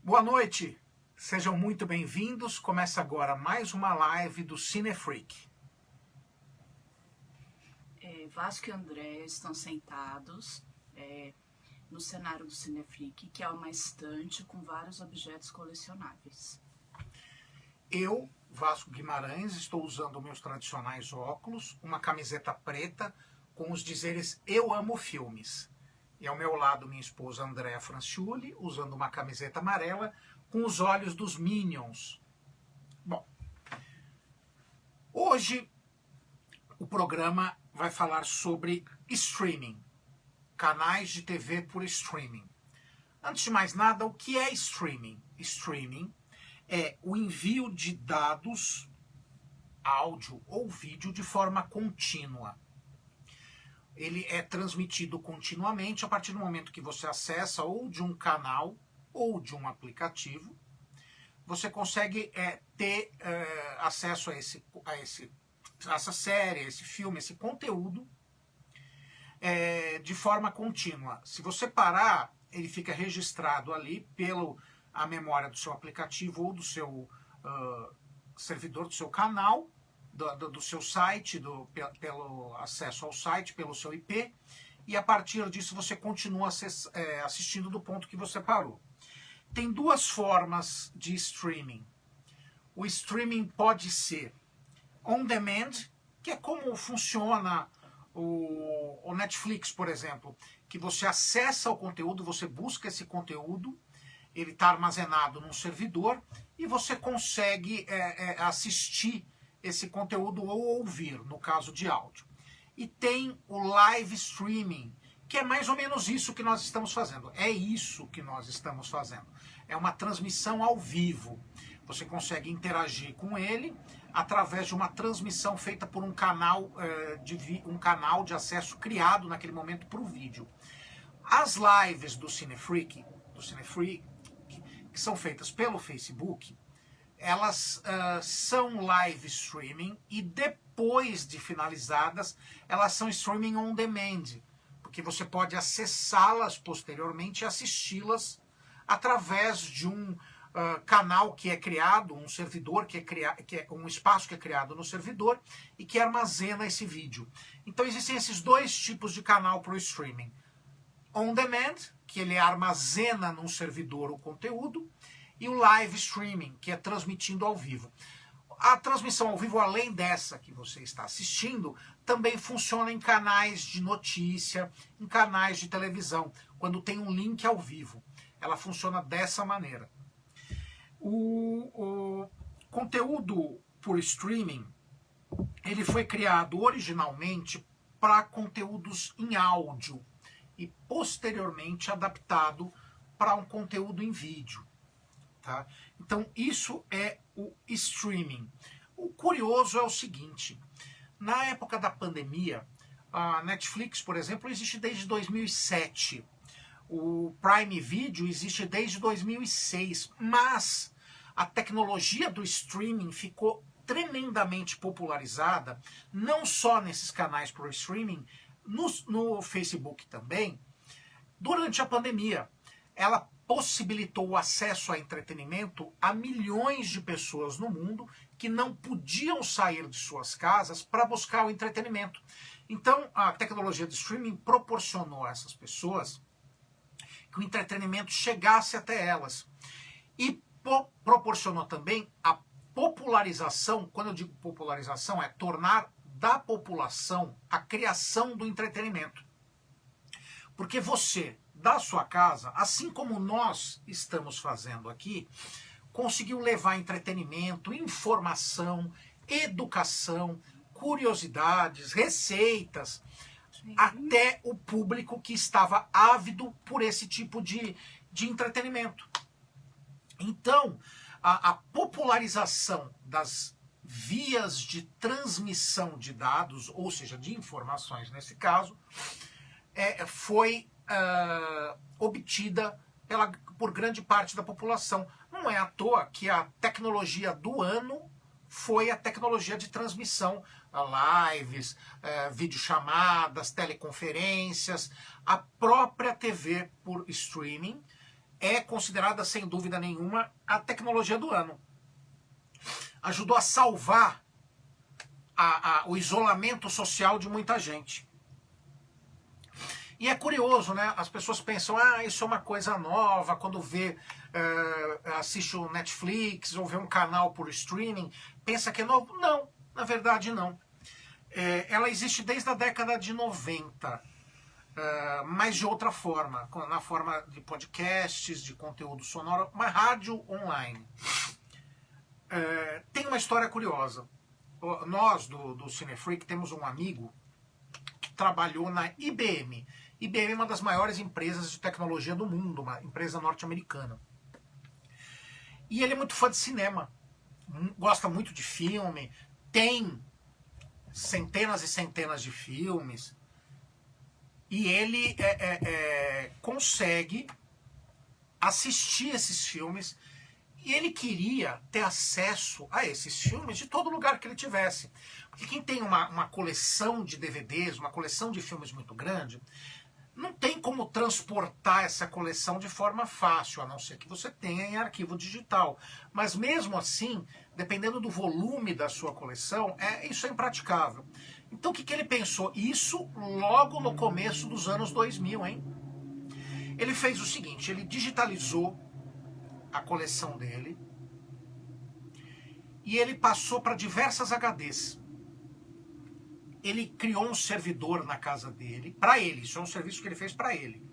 Boa noite, sejam muito bem-vindos. Começa agora mais uma live do Cinefreak. Vasco e André estão sentados no cenário do Cinefreak, que é uma estante com vários objetos colecionáveis. Eu, Vasco Guimarães, estou usando meus tradicionais óculos, uma camiseta preta com os dizeres "Eu amo filmes". E ao meu lado minha esposa Andréa Franciulli, usando uma camiseta amarela com os olhos dos Minions. Bom, hoje o programa vai falar sobre streaming, canais de TV por streaming. Antes de mais nada, o que é streaming? Streaming é o envio de dados, áudio ou vídeo de forma contínua. Ele é transmitido continuamente a partir do momento que você acessa ou de um canal ou de um aplicativo. Você consegue ter acesso a essa série, a esse filme, esse conteúdo de forma contínua. Se você parar, ele fica registrado ali pela memória do seu aplicativo ou do seu servidor, do seu canal, do seu site, pelo acesso ao site, pelo seu IP, e a partir disso você continua assistindo do ponto que você parou. Tem duas formas de streaming. O streaming pode ser on demand, que é como funciona o Netflix, por exemplo, que você acessa o conteúdo, você busca esse conteúdo, ele está armazenado num servidor e você consegue assistir esse conteúdo ou ouvir, no caso de áudio. E tem o live streaming, que é mais ou menos isso que nós estamos fazendo. É isso que nós estamos fazendo. É uma transmissão ao vivo. Você consegue interagir com ele através de uma transmissão feita por um canal de acesso criado naquele momento para o vídeo. As lives do Cinefreak, que são feitas pelo Facebook, elas são live streaming e depois de finalizadas, elas são streaming on demand, porque você pode acessá-las posteriormente e assisti-las através de um canal que é criado, um servidor que é um espaço que é criado no servidor e que armazena esse vídeo. Então existem esses dois tipos de canal para o streaming. On demand, que ele armazena num servidor o conteúdo, e o live streaming, que é transmitindo ao vivo. A transmissão ao vivo, além dessa que você está assistindo, também funciona em canais de notícia, em canais de televisão, quando tem um link ao vivo. Ela funciona dessa maneira. O conteúdo por streaming, ele foi criado originalmente para conteúdos em áudio e posteriormente adaptado para um conteúdo em vídeo. Tá? Então isso é o streaming. O curioso é o seguinte, na época da pandemia, a Netflix, por exemplo, existe desde 2007, o Prime Video existe desde 2006, mas a tecnologia do streaming ficou tremendamente popularizada, não só nesses canais para o streaming, no Facebook também, durante a pandemia. Ela possibilitou o acesso a entretenimento a milhões de pessoas no mundo que não podiam sair de suas casas para buscar o entretenimento. Então, a tecnologia de streaming proporcionou a essas pessoas que o entretenimento chegasse até elas. E proporcionou também a popularização, quando eu digo popularização, é tornar da população a criação do entretenimento. Porque você, da sua casa, assim como nós estamos fazendo aqui, conseguiu levar entretenimento, informação, educação, curiosidades, receitas, até o público que estava ávido por esse tipo de entretenimento. Então, a popularização das vias de transmissão de dados, ou seja, de informações nesse caso, foi obtida por grande parte da população. Não é à toa que a tecnologia do ano foi a tecnologia de transmissão, lives, videochamadas, teleconferências, a própria TV por streaming é considerada, sem dúvida nenhuma, a tecnologia do ano. Ajudou a salvar o isolamento social de muita gente. E é curioso, né? As pessoas pensam, isso é uma coisa nova, quando assiste o Netflix ou vê um canal por streaming, pensa que é novo. Não, na verdade não. Ela existe desde a década de 90, mas de outra forma, na forma de podcasts, de conteúdo sonoro, uma rádio online. Tem uma história curiosa. Nós, do Cinefreak, temos um amigo que trabalhou na IBM. IBM é uma das maiores empresas de tecnologia do mundo, uma empresa norte-americana. E ele é muito fã de cinema, gosta muito de filme, tem centenas e centenas de filmes, e ele consegue assistir esses filmes, e ele queria ter acesso a esses filmes de todo lugar que ele tivesse. Porque quem tem uma coleção de DVDs, uma coleção de filmes muito grande, não tem como transportar essa coleção de forma fácil, a não ser que você tenha em arquivo digital. Mas mesmo assim, dependendo do volume da sua coleção, isso é impraticável. Então o que ele pensou? Isso logo no começo dos anos 2000, hein? Ele fez o seguinte, ele digitalizou a coleção dele e ele passou para diversas HDs. Ele criou um servidor na casa dele, para ele, isso é um serviço que ele fez para ele.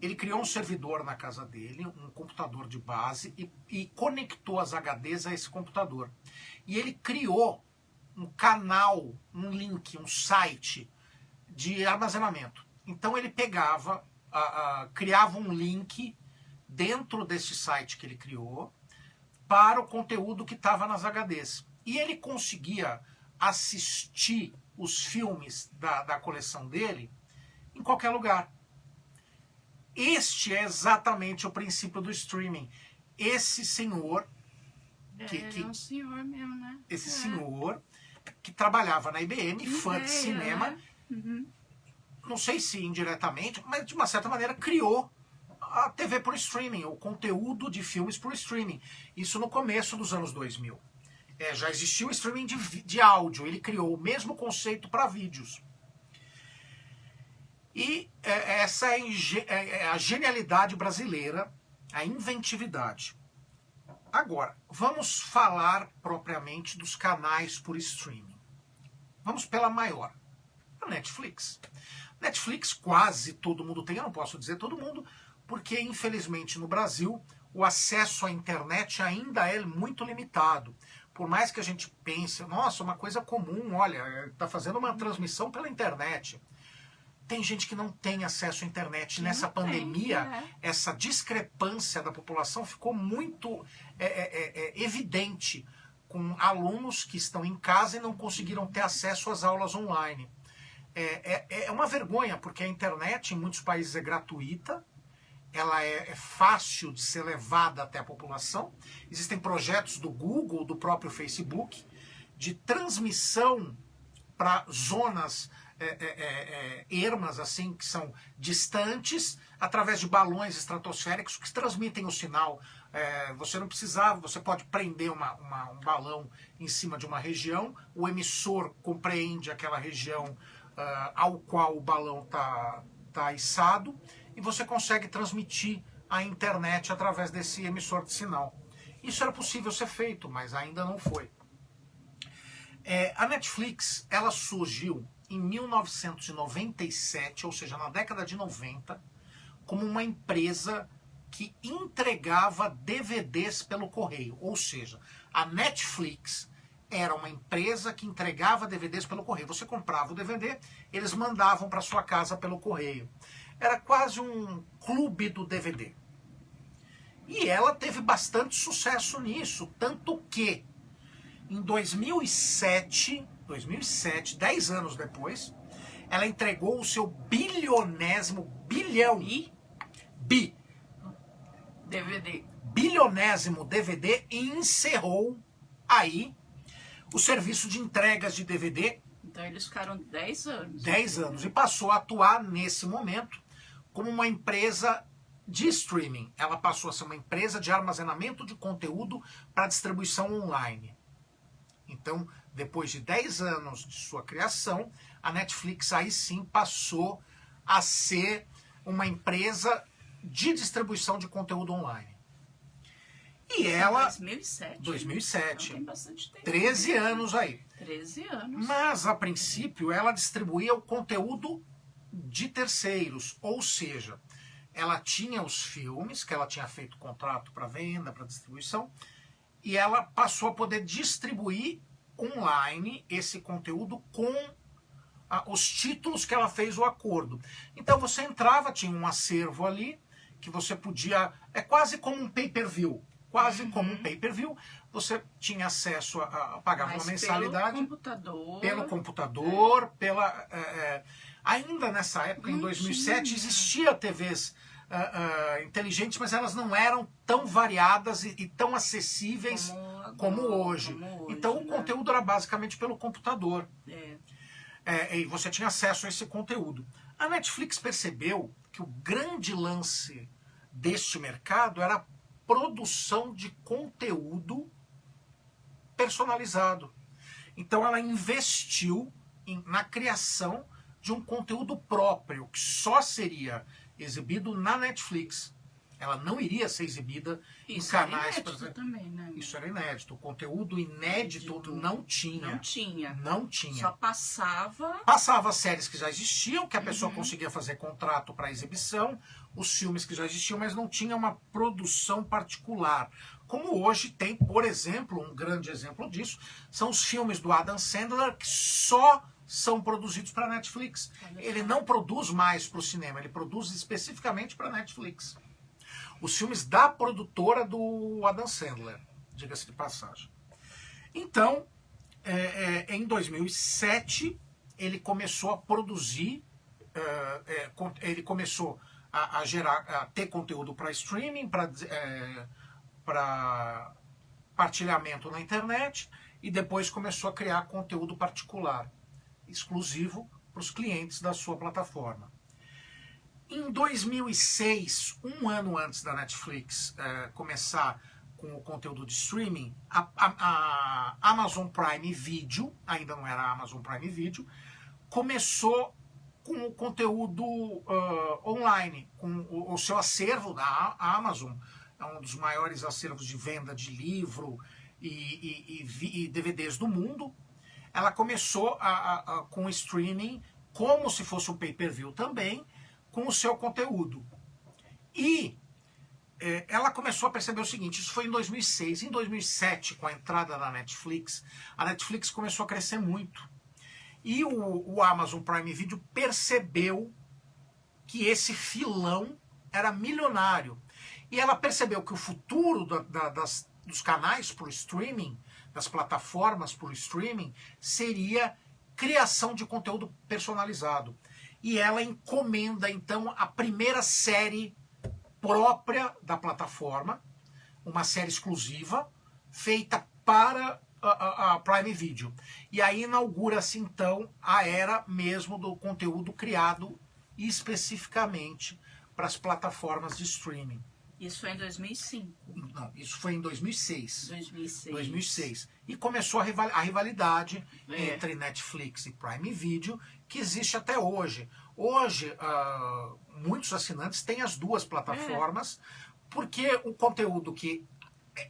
Ele criou um servidor na casa dele, um computador de base, e conectou as HDs a esse computador. E ele criou um canal, um link, um site de armazenamento. Então ele pegava, criava um link dentro desse site que ele criou para o conteúdo que estava nas HDs. E ele conseguia assistir os filmes da coleção dele em qualquer lugar. Este é exatamente o princípio do streaming. Esse senhor... Ele é um senhor mesmo, né? Esse senhor que trabalhava na IBM, fã de cinema, né? Uhum. Não sei se indiretamente, mas de uma certa maneira criou a TV por streaming, o conteúdo de filmes por streaming. Isso no começo dos anos 2000. Já existia o streaming de áudio, ele criou o mesmo conceito para vídeos. E essa é a genialidade brasileira, a inventividade. Agora, vamos falar propriamente dos canais por streaming. Vamos pela maior, a Netflix. Netflix quase todo mundo tem, eu não posso dizer todo mundo, porque infelizmente no Brasil o acesso à internet ainda é muito limitado. Por mais que a gente pense, nossa, uma coisa comum, olha, está fazendo uma transmissão pela internet. Tem gente que não tem acesso à internet. Nessa pandemia, essa discrepância da população ficou muito evidente, com alunos que estão em casa e não conseguiram ter acesso às aulas online. É uma vergonha, porque a internet em muitos países é gratuita, ela é fácil de ser levada até a população. Existem projetos do Google, do próprio Facebook, de transmissão para zonas ermas, assim, que são distantes, através de balões estratosféricos que transmitem o sinal. Você não precisava, você pode prender um balão em cima de uma região, o emissor compreende aquela região ao qual o balão está içado, e você consegue transmitir a internet através desse emissor de sinal. Isso era possível ser feito, mas ainda não foi. A Netflix, ela surgiu em 1997, ou seja, na década de 90, como uma empresa que entregava DVDs pelo correio. Ou seja, a Netflix era uma empresa que entregava DVDs pelo correio. Você comprava o DVD, eles mandavam para sua casa pelo correio. Era quase um clube do DVD. E ela teve bastante sucesso nisso, tanto que em 2007, 10 anos depois, ela entregou o seu bilionésimo bilionésimo DVD e encerrou aí o serviço de entregas de DVD. Então eles ficaram 10 anos. 10 anos. E passou a atuar nesse momento como uma empresa de streaming, ela passou a ser uma empresa de armazenamento de conteúdo para distribuição online. Então, depois de 10 anos de sua criação, a Netflix aí sim passou a ser uma empresa de distribuição de conteúdo online. E ela... 2007. 2007. Então tem bastante tempo. 13 anos aí. 13 anos. Mas, a princípio, ela distribuía o conteúdo de terceiros, ou seja, ela tinha os filmes que ela tinha feito contrato para venda, para distribuição, e ela passou a poder distribuir online esse conteúdo com os títulos que ela fez o acordo. Então você entrava, tinha um acervo ali, que você podia... É quase como um pay-per-view. Quase como um pay-per-view. Você tinha acesso a pagar uma mensalidade. Pelo computador, ainda nessa época, em 2007, existia TVs inteligentes, mas elas não eram tão variadas e tão acessíveis como hoje. Então o conteúdo era basicamente pelo computador. E você tinha acesso a esse conteúdo. A Netflix percebeu que o grande lance deste mercado era a produção de conteúdo personalizado. Então ela investiu na criação de um conteúdo próprio, que só seria exibido na Netflix. Ela não iria ser exibida em canais... Isso era inédito também, né? Isso era inédito. O conteúdo inédito não tinha. Não tinha. Só passava... Passava as séries que já existiam, que a pessoa conseguia fazer contrato para exibição, os filmes que já existiam, mas não tinha uma produção particular. Como hoje tem, por exemplo, um grande exemplo disso, são os filmes do Adam Sandler, que só são produzidos para a Netflix. Ele não produz mais para o cinema, ele produz especificamente para a Netflix. Os filmes da produtora do Adam Sandler, diga-se de passagem. Então, em 2007, ele começou a produzir, ele começou a ter conteúdo para streaming, para partilhamento na internet, e depois começou a criar conteúdo particular, exclusivo para os clientes da sua plataforma. Em 2006, um ano antes da Netflix começar com o conteúdo de streaming, a Amazon Prime Video, ainda não era a Amazon Prime Video, começou com o conteúdo online, com o seu acervo da Amazon, é um dos maiores acervos de venda de livro e DVDs do mundo. Ela começou com o streaming como se fosse um pay-per-view também, com o seu conteúdo. E ela começou a perceber o seguinte, isso foi em 2006. Em 2007, com a entrada da Netflix, a Netflix começou a crescer muito. E o Amazon Prime Video percebeu que esse filão era milionário. E ela percebeu que o futuro dos canais por streaming, das plataformas por streaming, seria criação de conteúdo personalizado. E ela encomenda, então, a primeira série própria da plataforma, uma série exclusiva, feita para a Prime Video. E aí inaugura-se, então, a era mesmo do conteúdo criado especificamente para as plataformas de streaming. Isso foi em 2005? Não, isso foi em 2006. 2006. 2006. E começou a rivalidade entre Netflix e Prime Video, que existe até hoje. Hoje, muitos assinantes têm as duas plataformas, porque o conteúdo que...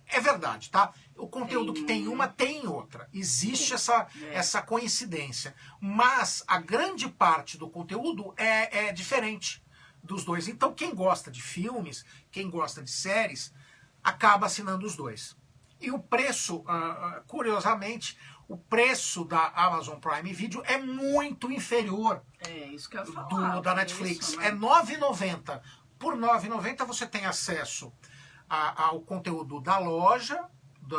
É verdade, tá? O conteúdo que tem uma, tem outra. Existe essa coincidência. Mas a grande parte do conteúdo é diferente dos dois. Então quem gosta de filmes, quem gosta de séries, acaba assinando os dois. E o preço, curiosamente, o preço da Amazon Prime Video é muito inferior isso que eu ia falar, da Netflix. Isso, né? É R$ 9,90. Por R$ 9,90 você tem acesso ao conteúdo da loja,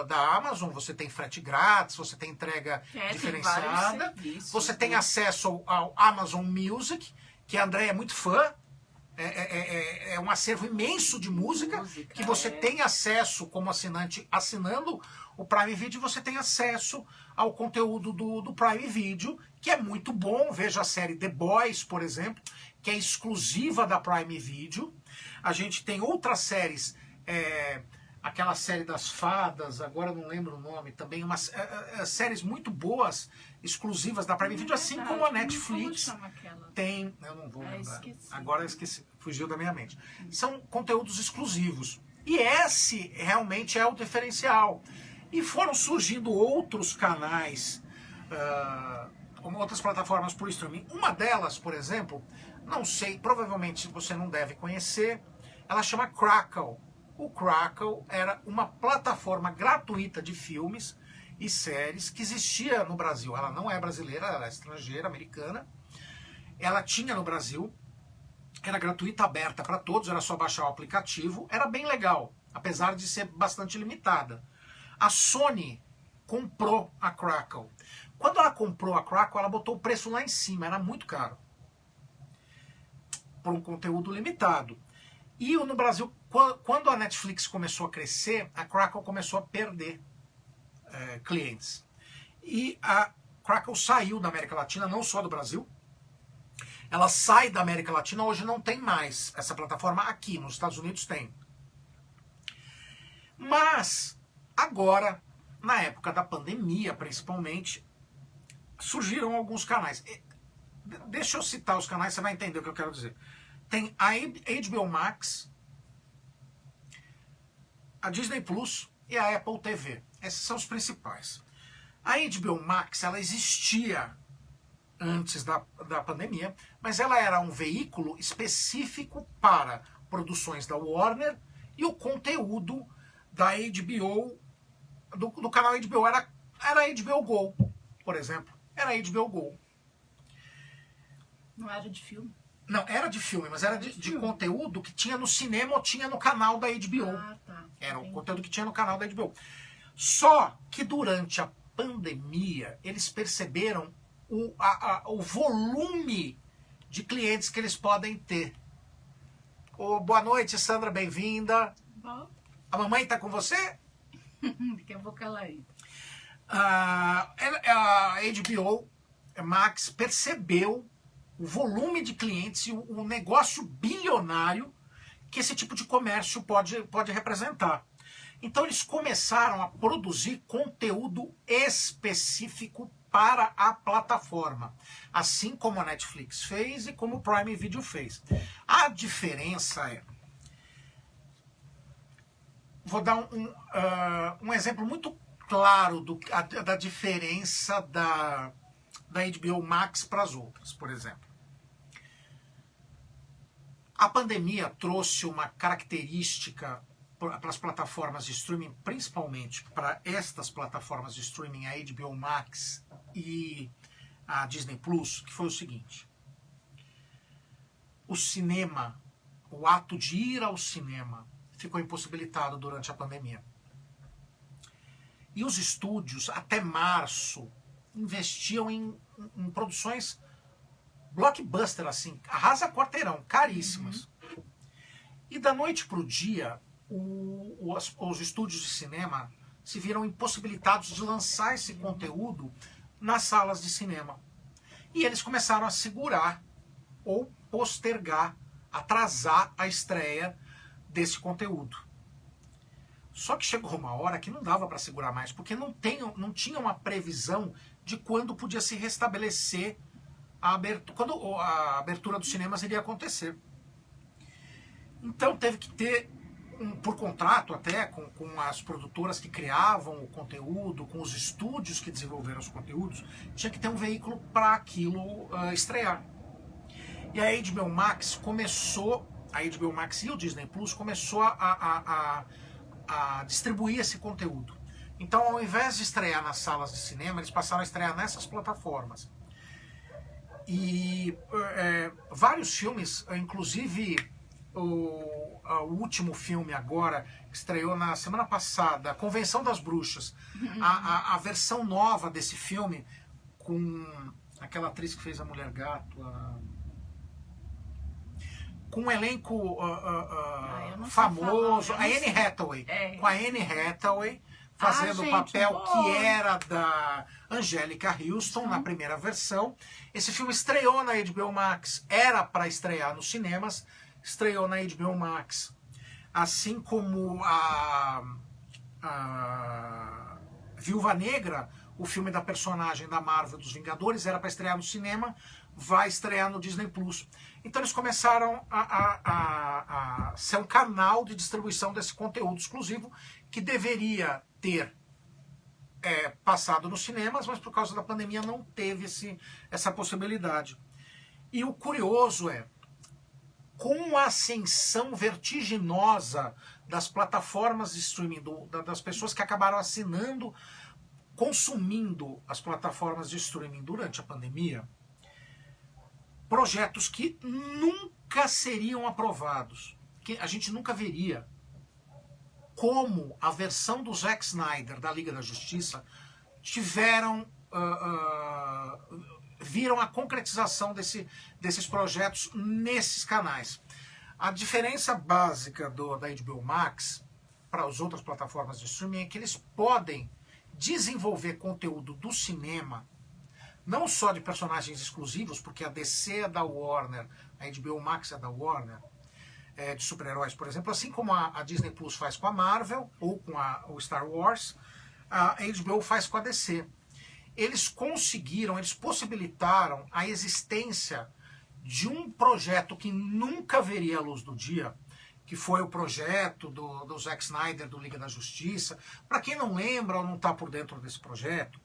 da Amazon, você tem frete grátis, você tem entrega diferenciada, você tem acesso ao Amazon Music, que a André é muito fã. É um acervo imenso de música que você tem acesso como assinante, assinando o Prime Video, você tem acesso ao conteúdo do Prime Video, que é muito bom. Veja a série The Boys, por exemplo, que é exclusiva da Prime Video. A gente tem outras séries, aquela série das fadas, agora eu não lembro o nome, também umas séries muito boas, exclusivas da Prime Video, assim como a Netflix Como chama aquela? tem, eu não vou lembrar, esqueci. agora eu esqueci, fugiu da minha mente. São conteúdos exclusivos. E esse realmente é o diferencial. E foram surgindo outros canais, outras plataformas por streaming. Uma delas, por exemplo, não sei, provavelmente você não deve conhecer, ela chama Crackle. O Crackle era uma plataforma gratuita de filmes e séries que existia no Brasil. Ela não é brasileira, ela é estrangeira, americana. Ela tinha no Brasil, era gratuita, aberta para todos, era só baixar o aplicativo, era bem legal, apesar de ser bastante limitada. A Sony comprou a Crackle. Quando ela comprou a Crackle, ela botou o preço lá em cima, era muito caro, por um conteúdo limitado. E no Brasil, quando a Netflix começou a crescer, a Crackle começou a perder clientes. E a Crackle saiu da América Latina, não só do Brasil. Ela sai da América Latina, hoje não tem mais essa plataforma aqui, nos Estados Unidos tem. Mas, agora, na época da pandemia, principalmente, surgiram alguns canais. Deixa eu citar os canais, você vai entender o que eu quero dizer. Tem a HBO Max, a Disney Plus e a Apple TV. Esses são os principais. A HBO Max, ela existia antes da pandemia, mas ela era um veículo específico para produções da Warner e o conteúdo da HBO, do canal HBO. Era HBO Go, por exemplo. Era HBO Go. Não era de filme? Não, era de filme, mas era de conteúdo que tinha no cinema ou tinha no canal da HBO. Ah, tá. Era o conteúdo que tinha no canal da HBO. Só que durante a pandemia, eles perceberam o volume de clientes que eles podem ter. Boa noite, Sandra, bem-vinda. Bom. A mamãe está com você? Daqui a pouco ela entra. A HBO Max percebeu o volume de clientes e o negócio bilionário que esse tipo de comércio pode representar. Então eles começaram a produzir conteúdo específico para a plataforma, assim como a Netflix fez e como o Prime Video fez. A diferença é... Vou dar um exemplo muito claro da diferença da HBO Max para as outras, por exemplo. A pandemia trouxe uma característica para as plataformas de streaming, principalmente para estas plataformas de streaming, a HBO Max e a Disney Plus, que foi o seguinte: o cinema, o ato de ir ao cinema, ficou impossibilitado durante a pandemia. E os estúdios, até março, investiam em produções blockbuster, assim, arrasa quarteirão, caríssimas. E da noite para o dia, os estúdios de cinema se viram impossibilitados de lançar esse conteúdo nas salas de cinema. E eles começaram a segurar ou postergar, atrasar a estreia desse conteúdo. Só que chegou uma hora que não dava para segurar mais, porque não tinha uma previsão de quando podia se restabelecer quando a abertura dos cinemas iria acontecer. Então teve que ter, por contrato até, com as produtoras que criavam o conteúdo, com os estúdios que desenvolveram os conteúdos, tinha que ter um veículo para aquilo estrear. E a HBO Max começou, a HBO Max e o Disney Plus começou a distribuir esse conteúdo. Então, ao invés de estrear nas salas de cinema, eles passaram a estrear nessas plataformas. E vários filmes, inclusive o último filme agora, que estreou na semana passada, a Convenção das Bruxas, a versão nova desse filme, com aquela atriz que fez a Mulher Gato, com um elenco famoso, a Anne Hathaway, com a Anne Hathaway fazendo o papel que era da Angélica Houston na primeira versão. Esse filme estreou na HBO Max, era para estrear nos cinemas, estreou na HBO Max. Assim como a Viúva Negra, o filme da personagem da Marvel dos Vingadores, era para estrear no cinema, vai estrear no Disney Plus. Então eles começaram a ser um canal de distribuição desse conteúdo exclusivo que deveria ter passado nos cinemas, mas por causa da pandemia não teve essa possibilidade. E o curioso é, com a ascensão vertiginosa das plataformas de streaming, das pessoas que acabaram assinando, consumindo as plataformas de streaming durante a pandemia, projetos que nunca seriam aprovados, que a gente nunca veria, como a versão do Zack Snyder da Liga da Justiça, viram a concretização desses projetos nesses canais. A diferença básica da HBO Max para as outras plataformas de streaming é que eles podem desenvolver conteúdo do cinema, não só de personagens exclusivos, porque a DC é da Warner, a HBO Max é da Warner, de super-heróis, por exemplo, assim como a Disney Plus faz com a Marvel ou com o Star Wars, a HBO faz com a DC. Eles possibilitaram a existência de um projeto que nunca veria a luz do dia, que foi o projeto do Zack Snyder, do Liga da Justiça. Para quem não lembra ou não está por dentro desse projeto,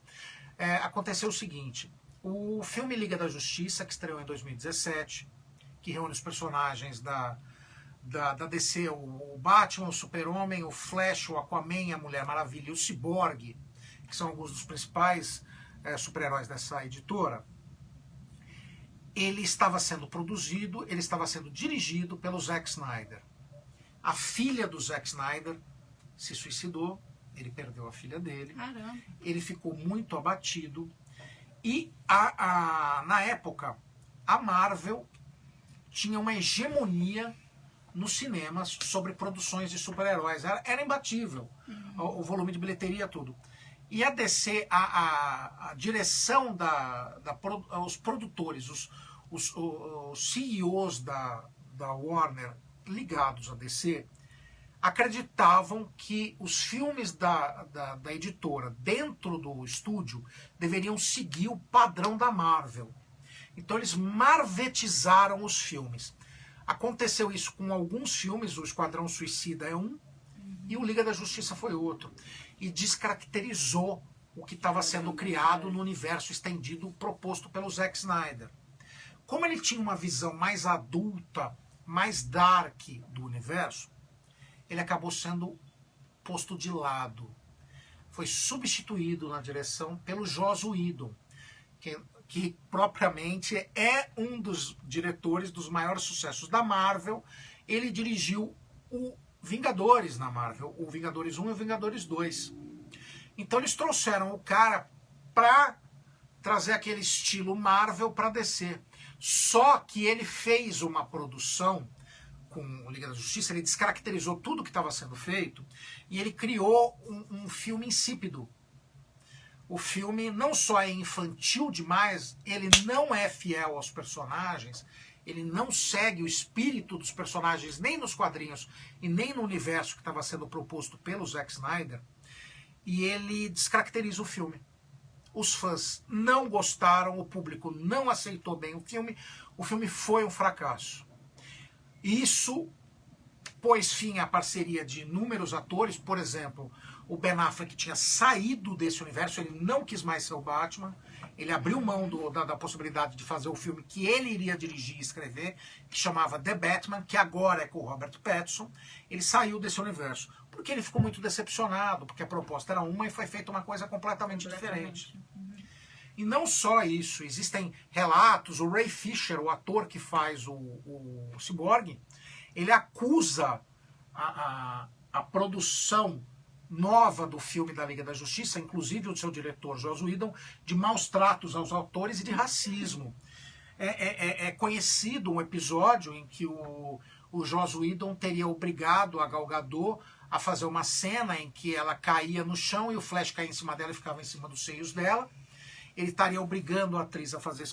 aconteceu o seguinte: o filme Liga da Justiça, que estreou em 2017, que reúne os personagens da DC, o Batman, o Super-Homem, o Flash, o Aquaman, a Mulher Maravilha e o Cyborg, que são alguns dos principais super-heróis dessa editora, ele estava sendo produzido, ele estava sendo dirigido pelo Zack Snyder. A filha do Zack Snyder se suicidou, ele perdeu a filha dele. Caramba. Ele ficou muito abatido e na época a Marvel tinha uma hegemonia nos cinemas sobre produções de super-heróis. Era imbatível, o volume de bilheteria, tudo. E a DC, a direção os produtores, os CEOs da Warner ligados à DC, acreditavam que os filmes da editora dentro do estúdio deveriam seguir o padrão da Marvel. Então eles marvetizaram os filmes. Aconteceu isso com alguns filmes, o Esquadrão Suicida é um, e o Liga da Justiça foi outro. E descaracterizou o que estava sendo criado no universo estendido proposto pelo Zack Snyder. Como ele tinha uma visão mais adulta, mais dark do universo, ele acabou sendo posto de lado. Foi substituído na direção pelo Joss Whedon, que propriamente é um dos diretores dos maiores sucessos da Marvel. Ele dirigiu o Vingadores na Marvel, o Vingadores 1 e o Vingadores 2. Então eles trouxeram o cara para trazer aquele estilo Marvel para DC. Só que ele fez uma produção com o Liga da Justiça, ele descaracterizou tudo que estava sendo feito e ele criou um filme insípido. O filme não só é infantil demais, ele não é fiel aos personagens, ele não segue o espírito dos personagens nem nos quadrinhos e nem no universo que estava sendo proposto pelo Zack Snyder, e ele descaracteriza o filme. Os fãs não gostaram, o público não aceitou bem o filme foi um fracasso. Isso pôs fim à parceria de inúmeros atores, por exemplo, o Ben Affleck tinha saído desse universo, ele não quis mais ser o Batman, ele abriu mão da possibilidade de fazer o filme que ele iria dirigir e escrever, que chamava The Batman, que agora é com o Robert Pattinson. Ele saiu desse universo, porque ele ficou muito decepcionado, porque a proposta era uma e foi feita uma coisa completamente diferente. E não só isso, existem relatos, o Ray Fisher, o ator que faz o Cyborg, ele acusa a produção nova do filme da Liga da Justiça, inclusive o seu diretor, Joss Whedon, de maus tratos aos autores e de racismo. É conhecido um episódio em que o Joss Whedon teria obrigado a Gal Gadot a fazer uma cena em que ela caía no chão e o Flash caía em cima dela e ficava em cima dos seios dela. ele estaria obrigando a atriz a fazer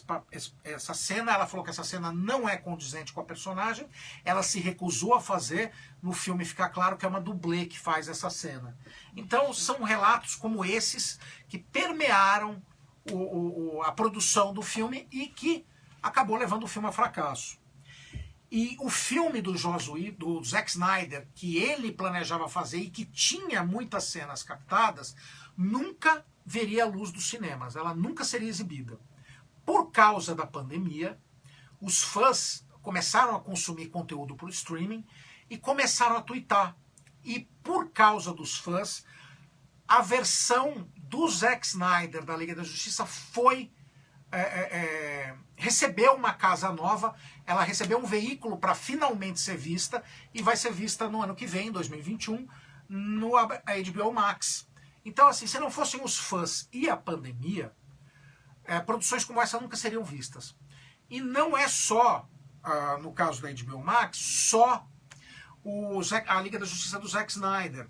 essa cena. Ela falou que essa cena não é condizente com a personagem, ela se recusou a fazer. No filme fica claro que é uma dublê que faz essa cena. Então são relatos como esses que permearam a produção do filme e que acabou levando o filme a fracasso. E o filme do do Zack Snyder, que ele planejava fazer e que tinha muitas cenas captadas, nunca veria a luz dos cinemas, ela nunca seria exibida. Por causa da pandemia, os fãs começaram a consumir conteúdo por streaming e começaram a twittar. E por causa dos fãs, a versão do Zack Snyder da Liga da Justiça recebeu uma casa nova, ela recebeu um veículo para finalmente ser vista e vai ser vista no ano que vem, em 2021, no HBO Max. Então, assim, se não fossem os fãs e a pandemia, produções como essa nunca seriam vistas. E não é só, no caso da HBO Max, só a Liga da Justiça do Zack Snyder.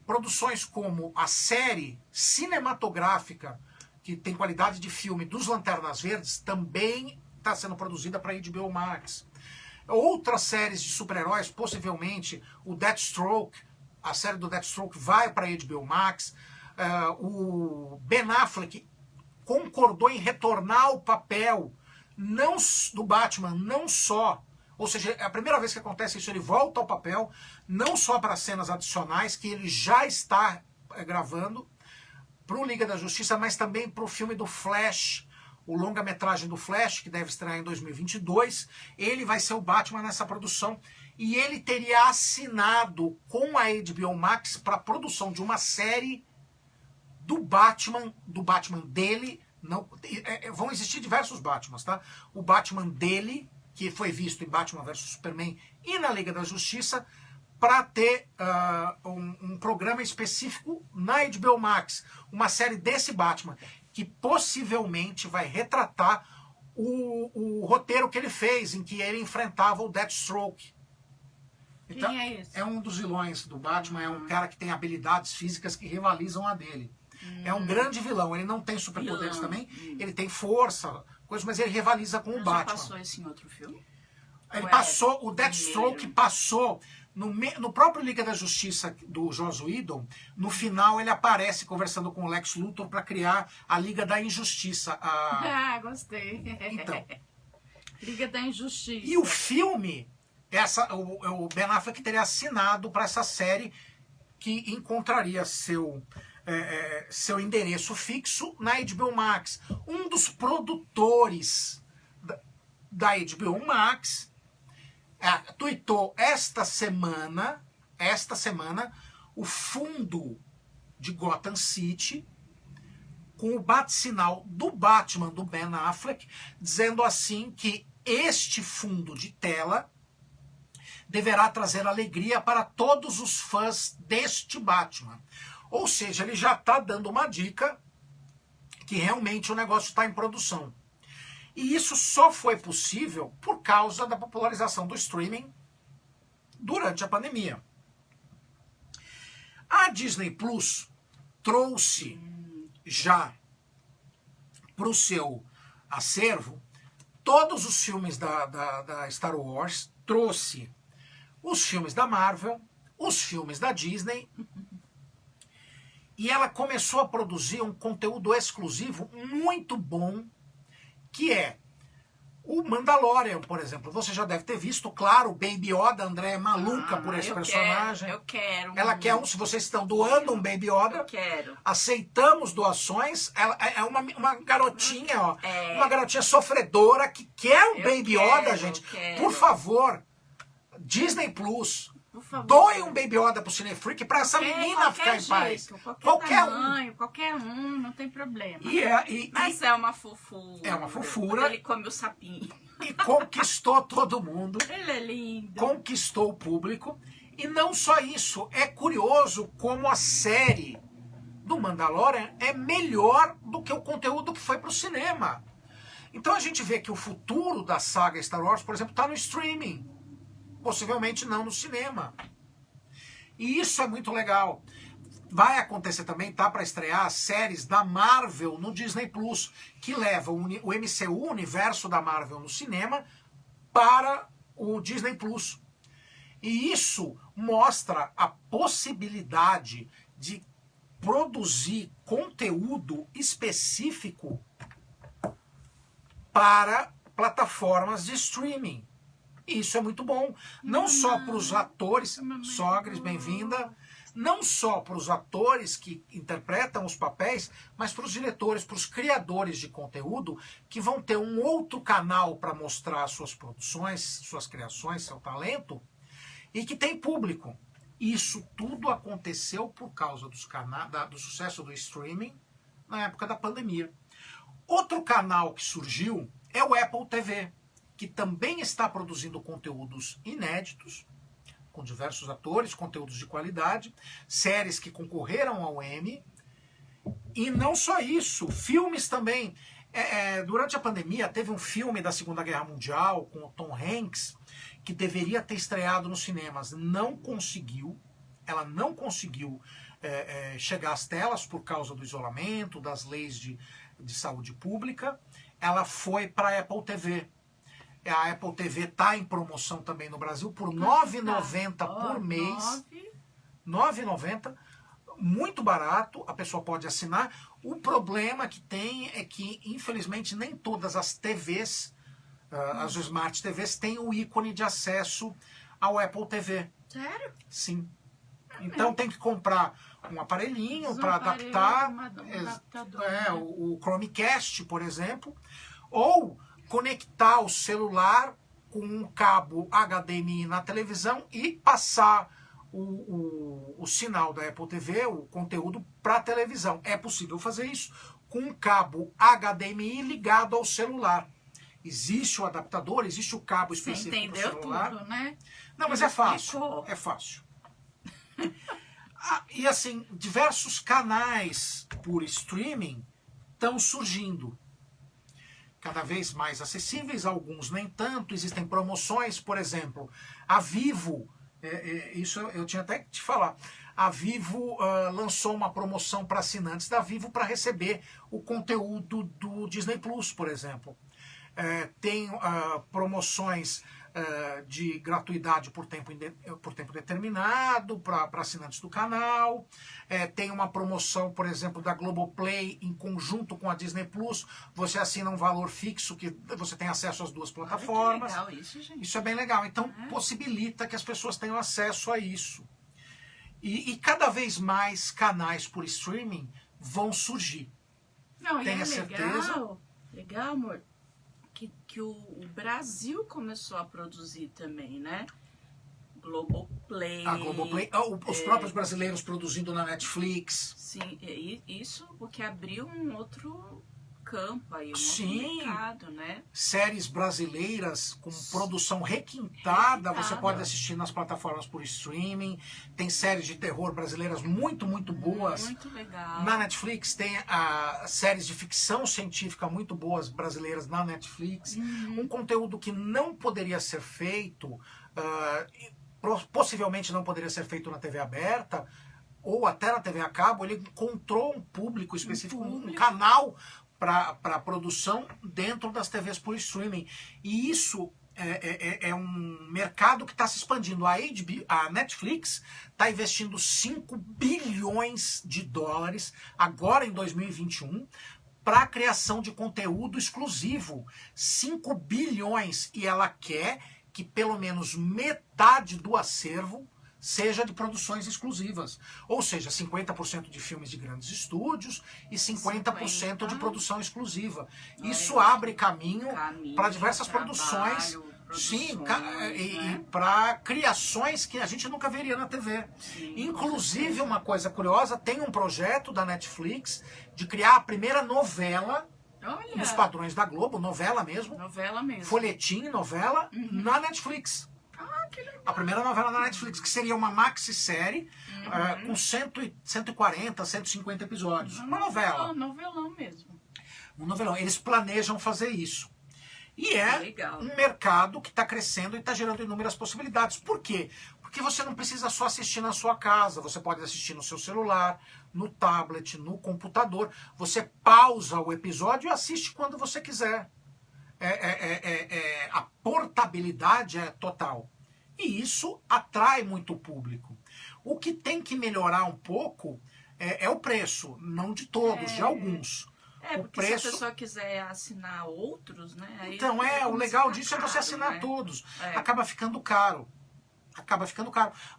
Produções como a série cinematográfica, que tem qualidade de filme, dos Lanternas Verdes, também está sendo produzida para a HBO Max. Outras séries de super-heróis, possivelmente o Deathstroke, a série do Deathstroke vai para a HBO Max. O Ben Affleck concordou em retornar ao papel do Batman, não só, ou seja, é a primeira vez que acontece isso, ele volta ao papel, não só para cenas adicionais, que ele já está gravando, para o Liga da Justiça, mas também para o filme do Flash, o longa-metragem do Flash, que deve estrear em 2022. Ele vai ser o Batman nessa produção. E ele teria assinado com a HBO Max para a produção de uma série do Batman dele. Não, vão existir diversos Batmans, tá? O Batman dele, que foi visto em Batman vs Superman e na Liga da Justiça, para ter um programa específico na HBO Max, uma série desse Batman, que possivelmente vai retratar o roteiro que ele fez, em que ele enfrentava o Deathstroke. Então, quem é esse? É um dos vilões do Batman, é um cara que tem habilidades físicas que rivalizam a dele. É um grande vilão, ele não tem superpoderes também, ele tem força, mas ele rivaliza com o Batman. Já passou isso em outro filme? Ele passou, o Deathstroke passou no próprio Liga da Justiça do Joss Whedon. No final ele aparece conversando com o Lex Luthor para criar a Liga da Injustiça. Gostei. Então, Liga da Injustiça. E o filme, o Ben Affleck teria assinado para essa série que encontraria seu endereço fixo na HBO Max. Um dos produtores da HBO Max tweetou esta semana o fundo de Gotham City com o bate-sinal do Batman do Ben Affleck, dizendo assim que este fundo de tela deverá trazer alegria para todos os fãs deste Batman. Ou seja, ele já está dando uma dica que realmente o negócio está em produção. E isso só foi possível por causa da popularização do streaming durante a pandemia. A Disney Plus trouxe já para o seu acervo todos os filmes da Star Wars, trouxe os filmes da Marvel, os filmes da Disney, e ela começou a produzir um conteúdo exclusivo muito bom, que é o Mandalorian, por exemplo. Você já deve ter visto, claro, Baby Yoda. A André é maluca por esse personagem. Eu quero. Ela quer um. Se vocês estão doando um Baby Yoda, eu quero. Aceitamos doações. Ela é uma garotinha, ó. Uma garotinha sofredora que quer um Baby Yoda, gente. Por favor, Disney Plus. Doe um Baby Yoda pro Cinefreak pra essa menina ficar em paz. Qualquer tamanho, qualquer um, não tem problema. Mas é uma fofura. É uma fofura. Ele come o sapinho. E conquistou todo mundo. Ele é lindo. Conquistou o público. E não só isso, é curioso como a série do Mandalorian é melhor do que o conteúdo que foi pro cinema. Então a gente vê que o futuro da saga Star Wars, por exemplo, está no streaming. Possivelmente não no cinema. E isso é muito legal. vai acontecer também, tá para estrear as séries da Marvel no Disney Plus, que levam o MCU, o universo da Marvel no cinema, para o Disney Plus. E isso mostra a possibilidade de produzir conteúdo específico para plataformas de streaming. Isso é muito bom. Não só para os atores, Sogres, bem-vinda, não só para os atores que interpretam os papéis, mas para os diretores, para os criadores de conteúdo, que vão ter um outro canal para mostrar suas produções, suas criações, seu talento, e que tem público. Isso tudo aconteceu por causa do sucesso do streaming na época da pandemia. Outro canal que surgiu é o Apple TV, que também está produzindo conteúdos inéditos, com diversos atores, conteúdos de qualidade, séries que concorreram ao Emmy, e não só isso, filmes também. Durante a pandemia teve um filme da Segunda Guerra Mundial com o Tom Hanks, que deveria ter estreado nos cinemas, não conseguiu, ela não conseguiu chegar às telas por causa do isolamento, das leis de saúde pública. Ela foi para a Apple TV. A Apple TV está em promoção também no Brasil por R$ 9,90 por mês. R$ 9,90, muito barato, a pessoa pode assinar. O problema que tem é que, infelizmente, nem todas as TVs, as Smart TVs, têm o ícone de acesso ao Apple TV. Sério? Sim. Então tem que comprar um aparelhinho para adaptar o Chromecast, por exemplo, ou conectar o celular com um cabo HDMI na televisão e passar o sinal da Apple TV, o conteúdo, para a televisão. É possível fazer isso com um cabo HDMI ligado ao celular. Existe o adaptador, existe o cabo específico para o celular. Tudo, né? Não, mas é fácil. É fácil. E assim, diversos canais por streaming estão surgindo. Cada vez mais acessíveis, alguns nem tanto. Existem promoções, por exemplo, a Vivo, isso eu tinha até que te falar, a Vivo lançou uma promoção para assinantes da Vivo para receber o conteúdo do Disney Plus, por exemplo. Tem promoções de gratuidade por tempo determinado para assinantes do canal. Tem uma promoção, por exemplo, da Globoplay em conjunto com a Disney Plus. Você assina um valor fixo que você tem acesso às duas plataformas. Olha que legal isso, gente. Isso é bem legal. Então, possibilita que as pessoas tenham acesso a isso. E cada vez mais canais por streaming vão surgir. Não, Tenha certeza. Legal, amor. Que o Brasil começou a produzir também, né? Globoplay. A Globoplay, os próprios brasileiros produzindo na Netflix. Sim, isso porque abriu um outro campo aí, outro mercado, né? Séries brasileiras com produção requintada, você pode assistir nas plataformas por streaming. Tem séries de terror brasileiras muito, muito boas. Muito legal. Na Netflix tem séries de ficção científica muito boas brasileiras na Netflix. Um conteúdo que não poderia ser feito, possivelmente não poderia ser feito na TV aberta, ou até na TV a cabo. Ele encontrou um público específico, um canal para produção dentro das TVs por streaming. E isso é um mercado que está se expandindo. A Netflix está investindo 5 bilhões de dólares agora em 2021 para a criação de conteúdo exclusivo. 5 bilhões. E ela quer que pelo menos metade do acervo seja de produções exclusivas. Ou seja, 50% de filmes de grandes estúdios e 50% de produção exclusiva. Isso abre caminho para diversas produções. Sim, e para criações que a gente nunca veria na TV. Sim, inclusive, uma coisa curiosa, tem um projeto da Netflix de criar a primeira novela nos padrões da Globo, novela mesmo. Folhetim, novela, na Netflix. Que legal. A primeira novela da Netflix, que seria uma maxi-série com 140, 150 episódios. Uma novela. Um novelão mesmo. Um novelão. Eles planejam fazer isso. E é legal. Um mercado que está crescendo e está gerando inúmeras possibilidades. Por quê? Porque você não precisa só assistir na sua casa, você pode assistir no seu celular, no tablet, no computador. Você pausa o episódio e assiste quando você quiser. A portabilidade é total. E isso atrai muito o público. O que tem que melhorar um pouco é o preço, não de todos, de alguns. Porque se a pessoa quiser assinar outros, né? Aí então, o legal disso é você assinar, né? Todos. Acaba ficando caro.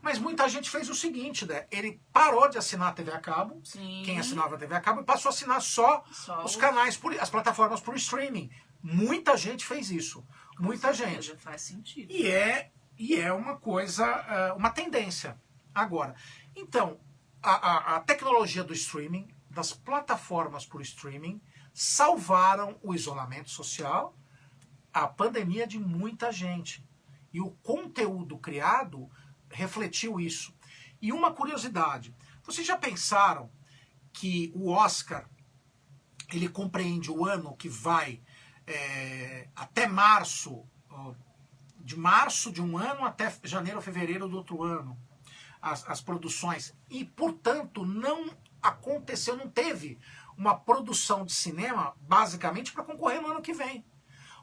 Mas muita gente fez o seguinte, né? Ele parou de assinar a TV a cabo, sim, quem assinava a TV a cabo, e passou a assinar só os canais, as plataformas por streaming. Muita gente fez isso. Muita gente. Faz sentido. E é uma coisa, uma tendência. Agora, então, a tecnologia do streaming, das plataformas por streaming, salvaram o isolamento social, a pandemia de muita gente. E o conteúdo criado refletiu isso. E uma curiosidade, vocês já pensaram que o Oscar, ele compreende o ano que vai até março, de março de um ano até janeiro ou fevereiro do outro ano, as produções, e portanto não aconteceu, não teve uma produção de cinema basicamente para concorrer no ano que vem.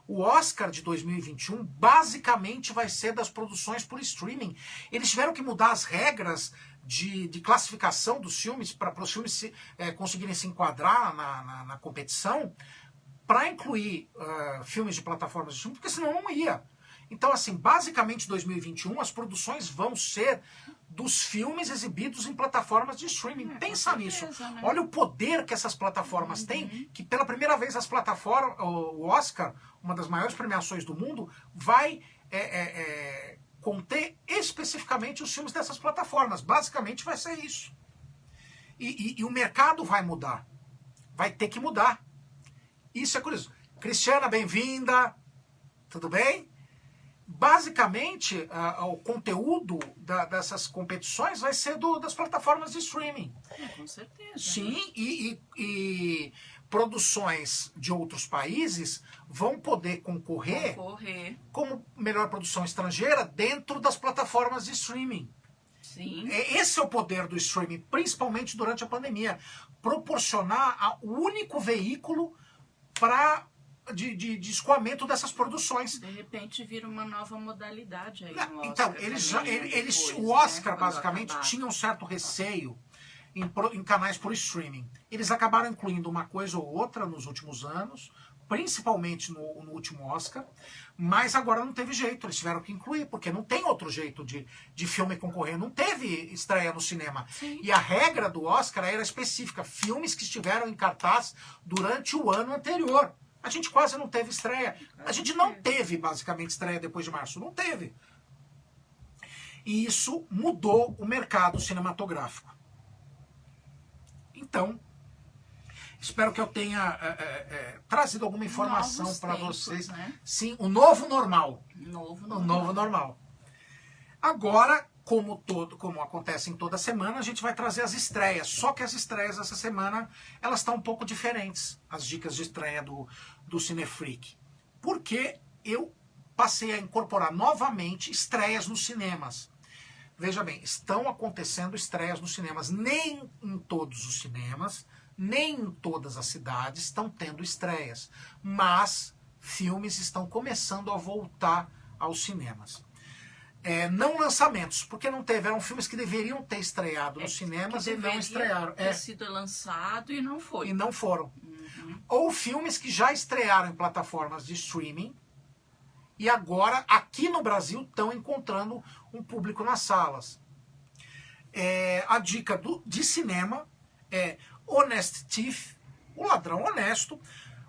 O Oscar de 2021 basicamente vai ser das produções por streaming. Eles tiveram que mudar as regras de classificação dos filmes para os filmes conseguirem se enquadrar na competição, para incluir filmes de plataformas de streaming, porque senão não ia. Então, assim, basicamente 2021 as produções vão ser dos filmes exibidos em plataformas de streaming. Pensa nisso. Né? Olha o poder que essas plataformas têm, que pela primeira vez as plataformas, o Oscar, uma das maiores premiações do mundo, vai conter especificamente os filmes dessas plataformas. Basicamente vai ser isso. E o mercado vai mudar. Vai ter que mudar. Isso é curioso. Cristiana, bem-vinda. Tudo bem? Basicamente, o conteúdo dessas competições vai ser das plataformas de streaming. Com certeza. Sim, e produções de outros países vão poder concorrer como melhor produção estrangeira dentro das plataformas de streaming. Sim. Esse é o poder do streaming, principalmente durante a pandemia. Proporcionar o único veículo de escoamento dessas produções. De repente vira uma nova modalidade aí no Oscar. Então, o Oscar, basicamente, tinha um certo receio em canais por streaming. Eles acabaram incluindo uma coisa ou outra nos últimos anos, principalmente no último Oscar, mas agora não teve jeito, eles tiveram que incluir, porque não tem outro jeito de filme concorrer, não teve estreia no cinema. Sim. E a regra do Oscar era específica, filmes que estiveram em cartaz durante o ano anterior. A gente quase não teve estreia. A gente não teve, basicamente, estreia depois de março. Não teve. E isso mudou o mercado cinematográfico. Então, espero que eu tenha trazido alguma informação para vocês. Né? Sim, o novo normal. O novo normal. Agora, como acontece em toda semana, a gente vai trazer as estreias. Só que as estreias essa semana, elas estão um pouco diferentes. As dicas de estreia do Cinefreak. Porque eu passei a incorporar novamente estreias nos cinemas. Veja bem, estão acontecendo estreias nos cinemas. Nem em todos os cinemas, nem em todas as cidades estão tendo estreias. Mas filmes estão começando a voltar aos cinemas. Não lançamentos, porque não teve. Eram filmes que deveriam ter estreado nos cinemas e não estrearam. Ter sido lançado e não foi. E não foram. Ou filmes que já estrearam em plataformas de streaming e agora, aqui no Brasil, estão encontrando um público nas salas. A dica de cinema é Honest Thief, O Ladrão Honesto,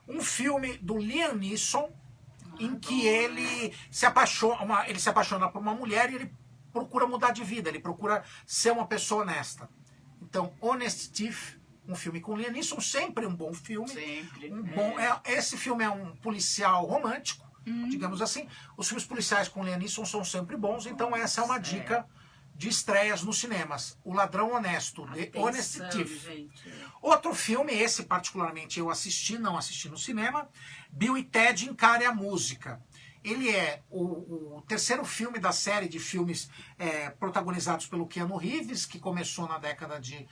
um filme do Liam Neeson, em que ele se apaixona por uma mulher e ele procura mudar de vida, ele procura ser uma pessoa honesta. Então, Honest Thief, um filme com Liam Neeson, sempre um bom filme. Sempre. Esse filme é um policial romântico, digamos assim. Os filmes policiais com Liam Neeson são sempre bons, então essa é uma dica de estreias nos cinemas. O Ladrão Honesto, The Honest Thief. Outro filme, esse particularmente eu assisti, não assisti no cinema, Bill e Ted Encare a Música. Ele é o terceiro filme da série de filmes protagonizados pelo Keanu Reeves, que começou na década de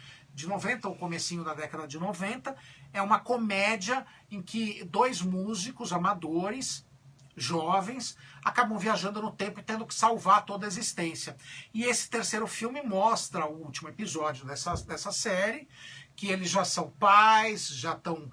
90, o comecinho da década de 90. É uma comédia em que dois músicos amadores, jovens, acabam viajando no tempo e tendo que salvar toda a existência. E esse terceiro filme mostra o último episódio dessa série, que eles já são pais, já estão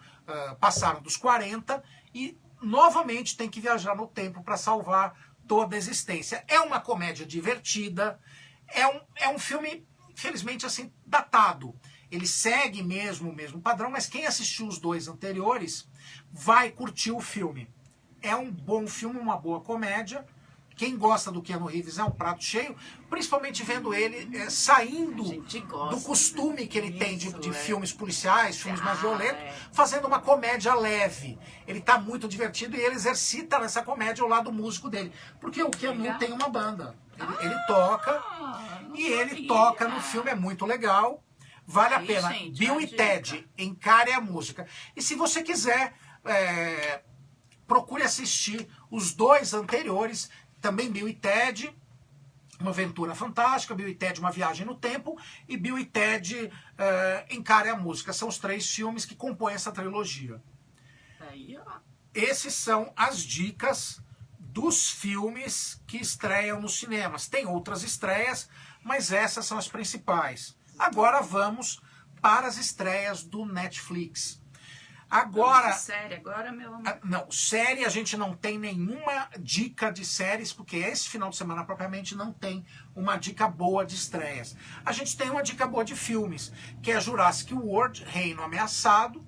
passaram dos 40 e novamente tem que viajar no tempo para salvar toda a existência. É uma comédia divertida, é um filme, infelizmente, assim, datado. Ele segue mesmo o mesmo padrão, mas quem assistiu os dois anteriores vai curtir o filme. É um bom filme, uma boa comédia. Quem gosta do Keanu Reeves é um prato cheio, principalmente vendo ele saindo do costume que ele tem de filmes policiais, filmes mais violentos, fazendo uma comédia leve. Ele está muito divertido e ele exercita nessa comédia o lado músico dele. Porque o Keanu tem uma banda. Ele toca e ele toca no filme, é muito legal. Vale a pena. Bill e Ted, encare a música. E se você quiser, procure assistir os dois anteriores. Também Bill e Ted, uma aventura fantástica, Bill e Ted, uma viagem no tempo, e Bill e Ted, Encare a Música. São os três filmes que compõem essa trilogia. Aí, ó. Esses são as dicas dos filmes que estreiam nos cinemas. Tem outras estreias, mas essas são as principais. Agora vamos para as estreias do Netflix. Agora, série agora, meu amor? Não, série a gente não tem nenhuma dica de séries, porque esse final de semana propriamente não tem uma dica boa de estreias. A gente tem uma dica boa de filmes, que é Jurassic World, Reino Ameaçado,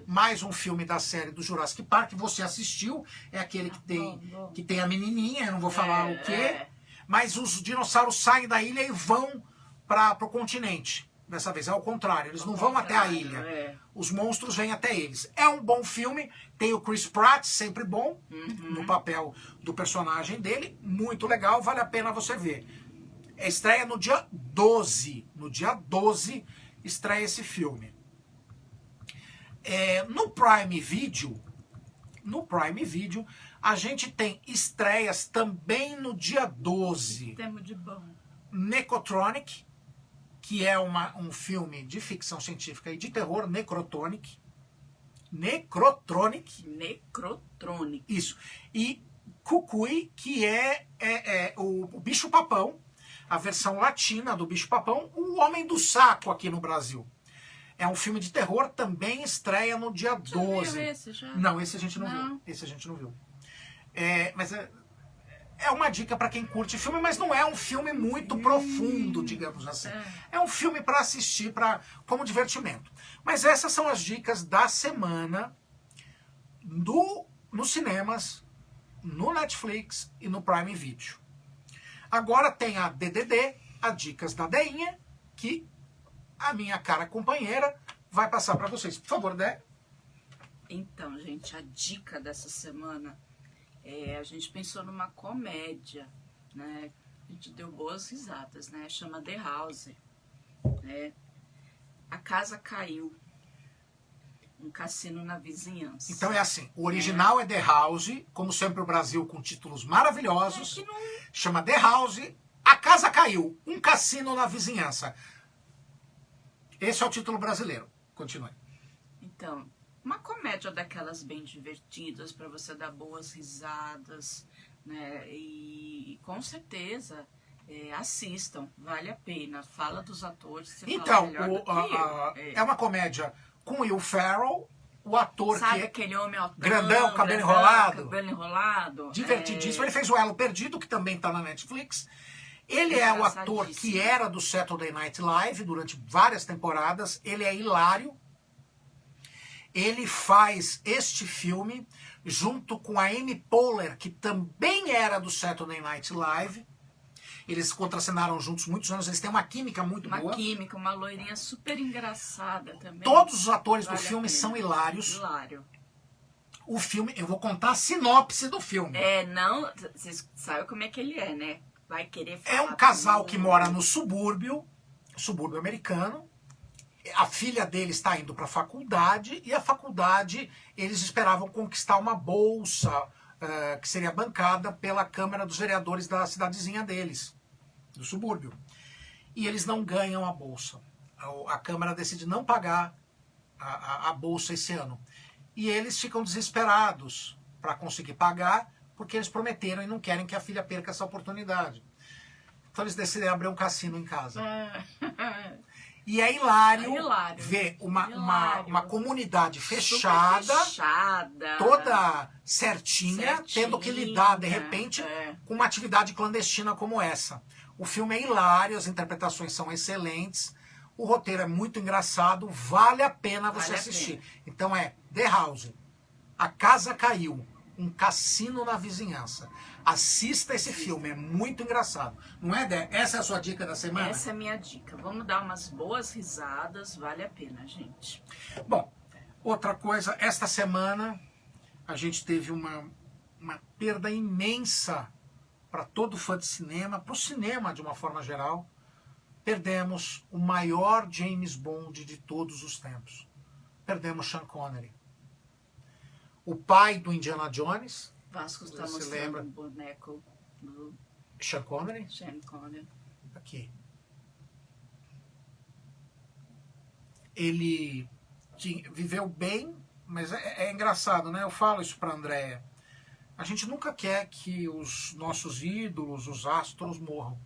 mais um filme da série do Jurassic Park, que você assistiu, é aquele que tem a menininha, eu não vou falar o quê, mas os dinossauros saem da ilha e vão para o continente. Dessa vez é ao contrário, eles não vão até a ilha, os monstros vêm até eles. É um bom filme, tem o Chris Pratt, sempre bom, no papel do personagem dele, muito legal, vale a pena você ver. Estreia no dia 12, estreia esse filme. No Prime Video, a gente tem estreias também no dia 12. Temos de bom. Necrotronic, que é um filme de ficção científica e de terror, Necrotronic. Isso. E Cucuy, que é o bicho-papão, a versão latina do bicho-papão, o Homem do Saco aqui no Brasil. É um filme de terror, também estreia no dia 12. Viu esse já? Não, esse a gente não viu. Esse a gente não viu. Mas é uma dica para quem curte filme, mas não é um filme muito profundo, digamos assim. É um filme para assistir como divertimento. Mas essas são as dicas da semana nos cinemas, no Netflix e no Prime Video. Agora tem a DDD, as dicas da Deinha, que a minha cara companheira vai passar para vocês. Por favor, Dé. Então, gente, a dica dessa semana... a gente pensou numa comédia, né? A gente deu boas risadas, né? Chama The House, né? A Casa Caiu, um cassino na vizinhança. Então é assim, o original é The House, como sempre o Brasil com títulos maravilhosos. Chama The House, A Casa Caiu, um cassino na vizinhança. Esse é o título brasileiro. Continue. Então... uma comédia daquelas bem divertidas para você dar boas risadas, né? E com certeza assistam, vale a pena. Fala dos atores. Você então, fala melhor do que eu. É uma comédia com Will Ferrell, o ator sabe que é aquele homem altão, grandão, cabelo enrolado. Cabelo enrolado. Divertidíssimo. Ele fez o Elo Perdido, que também está na Netflix. Ele é o ator que era do Saturday Night Live durante várias temporadas. Ele é hilário. Ele faz este filme junto com a Amy Poehler, que também era do Saturday Night Live. Eles contracenaram juntos muitos anos, eles têm uma química muito boa. Uma química, uma loirinha super engraçada também. Todos os atores do filme são hilários. Hilário. O filme, eu vou contar a sinopse do filme. Não, vocês sabem como é que ele é, né? Vai querer falar. É um casal que mora no subúrbio americano. A filha dele está indo para a faculdade, e a faculdade eles esperavam conquistar uma bolsa que seria bancada pela Câmara dos Vereadores da cidadezinha deles, do subúrbio. E eles não ganham a bolsa. A Câmara decide não pagar a bolsa esse ano. E eles ficam desesperados para conseguir pagar, porque eles prometeram e não querem que a filha perca essa oportunidade. Então eles decidem abrir um cassino em casa. E é hilário, ver uma comunidade fechada, toda certinha, tendo que lidar, de repente, com uma atividade clandestina como essa. O filme é hilário, as interpretações são excelentes, o roteiro é muito engraçado, vale a pena você assistir. Então é The House, A Casa Caiu, um cassino na vizinhança. Assista esse filme, é muito engraçado. Não é, Dé? Essa é a sua dica da semana? Essa é a minha dica. Vamos dar umas boas risadas, vale a pena, gente. Bom, outra coisa, esta semana a gente teve uma perda imensa para todo fã de cinema, para o cinema de uma forma geral. Perdemos o maior James Bond de todos os tempos. Perdemos Sean Connery. O pai do Indiana Jones. Vasco está mostrando um boneco do Sean Connery. Sean Connery. Aqui. Ele viveu bem, mas é engraçado, né? Eu falo isso para a Andréia. A gente nunca quer que os nossos ídolos, os astros, morram.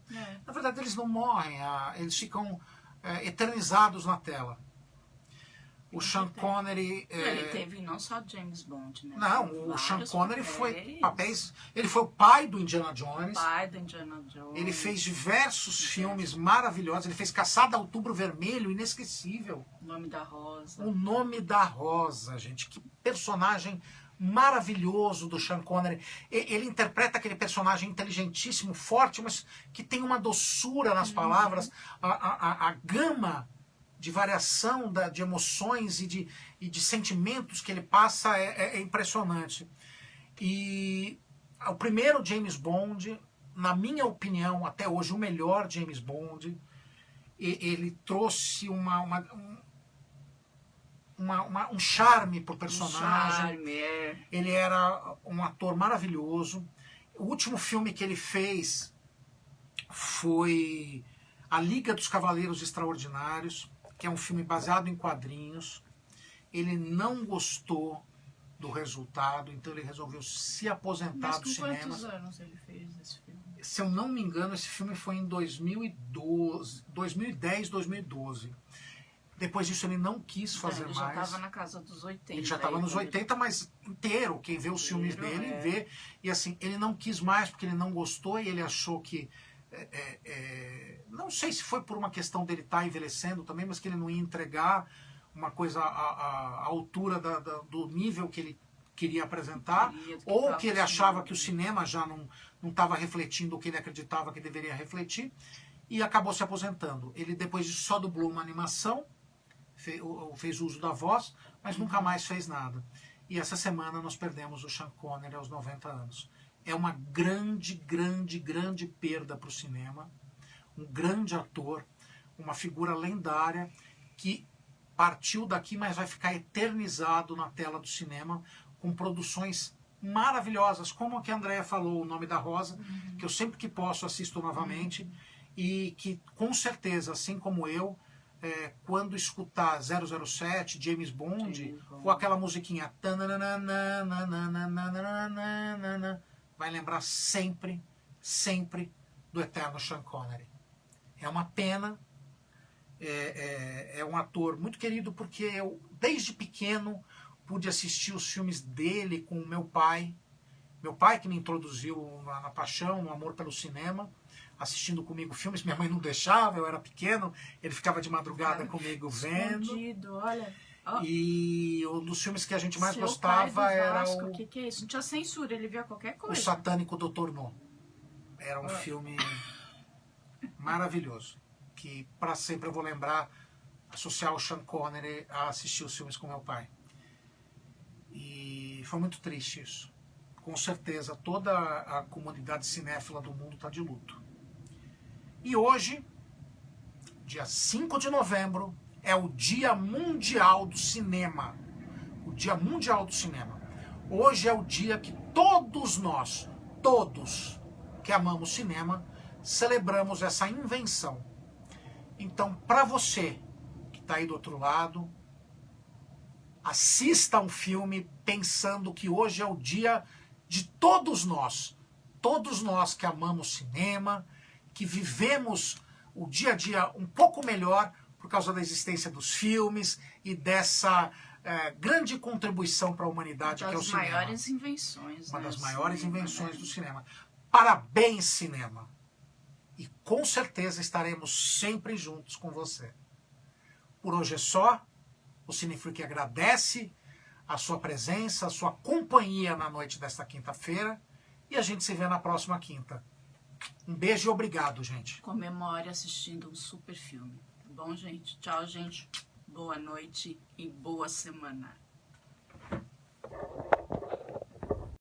Na verdade, eles não morrem, eles ficam eternizados na tela. O Sean Connery... Ele teve não só James Bond, né? Não, o Sean Connery foi papéis... Ele foi o pai do Indiana Jones. Pai do Indiana Jones. Ele fez diversos filmes maravilhosos. Ele fez Caçada a Outubro Vermelho, inesquecível. O Nome da Rosa. O Nome da Rosa, gente. Que personagem maravilhoso do Sean Connery. Ele interpreta aquele personagem inteligentíssimo, forte, mas que tem uma doçura nas palavras. A gama de variação de emoções e de sentimentos que ele passa é impressionante. E o primeiro James Bond, na minha opinião, até hoje, o melhor James Bond, ele trouxe um charme pro personagem. Ele era um ator maravilhoso. O último filme que ele fez foi A Liga dos Cavaleiros Extraordinários, que é um filme baseado em quadrinhos. Ele não gostou do resultado, então ele resolveu se aposentar do cinema. Mas com quantos anos ele fez esse filme? Se eu não me engano, esse filme foi em 2010, 2012. Depois disso ele não quis fazer mais. Ele já estava na casa dos 80. Ele já estava nos 80, mas inteiro. Quem vê os filmes dele, vê. E assim, ele não quis mais porque ele não gostou e ele achou que... não sei se foi por uma questão dele estar envelhecendo também, mas que ele não ia entregar uma coisa à altura do nível que ele queria apresentar, ou que ele achava que o cinema já não estava refletindo o que ele acreditava que deveria refletir, e acabou se aposentando. Ele depois disso só dublou uma animação, fez uso da voz, mas nunca mais fez nada. E essa semana nós perdemos o Sean Connery aos 90 anos. É uma grande, grande, grande perda para o cinema. Um grande ator, uma figura lendária que partiu daqui, mas vai ficar eternizado na tela do cinema com produções maravilhosas, como a que a Andréia falou, O Nome da Rosa, que eu sempre que posso assisto novamente, e que com certeza, assim como eu, quando escutar 007, James Bond, ou aquela musiquinha vai lembrar sempre, sempre do eterno Sean Connery. É uma pena, é um ator muito querido, porque eu, desde pequeno, pude assistir os filmes dele com o meu pai que me introduziu na paixão, no amor pelo cinema, assistindo comigo filmes. Minha mãe não deixava, eu era pequeno, ele ficava de madrugada comigo vendo. Escondido, olha. Oh. E um dos filmes que a gente mais gostava era Vasco, o que é isso? Não tinha censura, ele via qualquer coisa. O Satânico Dr. No. Era um filme maravilhoso, que para sempre eu vou lembrar, associar o Sean Connery a assistir os filmes com meu pai. E foi muito triste isso. Com certeza toda a comunidade cinéfila do mundo está de luto. E hoje, dia 5 de novembro, é o Dia Mundial do Cinema. O Dia Mundial do Cinema. Hoje é o dia que todos nós, todos que amamos cinema, celebramos essa invenção. Então, para você que está aí do outro lado, assista um filme pensando que hoje é o dia de todos nós que amamos cinema, que vivemos o dia a dia um pouco melhor por causa da existência dos filmes e dessa grande contribuição para a humanidade que é o cinema. Uma das maiores invenções. Uma né? das maiores Cinema, invenções né? do cinema. Parabéns, cinema! E com certeza estaremos sempre juntos com você. Por hoje é só. O Cinefreak agradece a sua presença, a sua companhia na noite desta quinta-feira. E a gente se vê na próxima quinta. Um beijo e obrigado, gente. Comemore assistindo um super filme. Tá bom, gente? Tchau, gente. Boa noite e boa semana.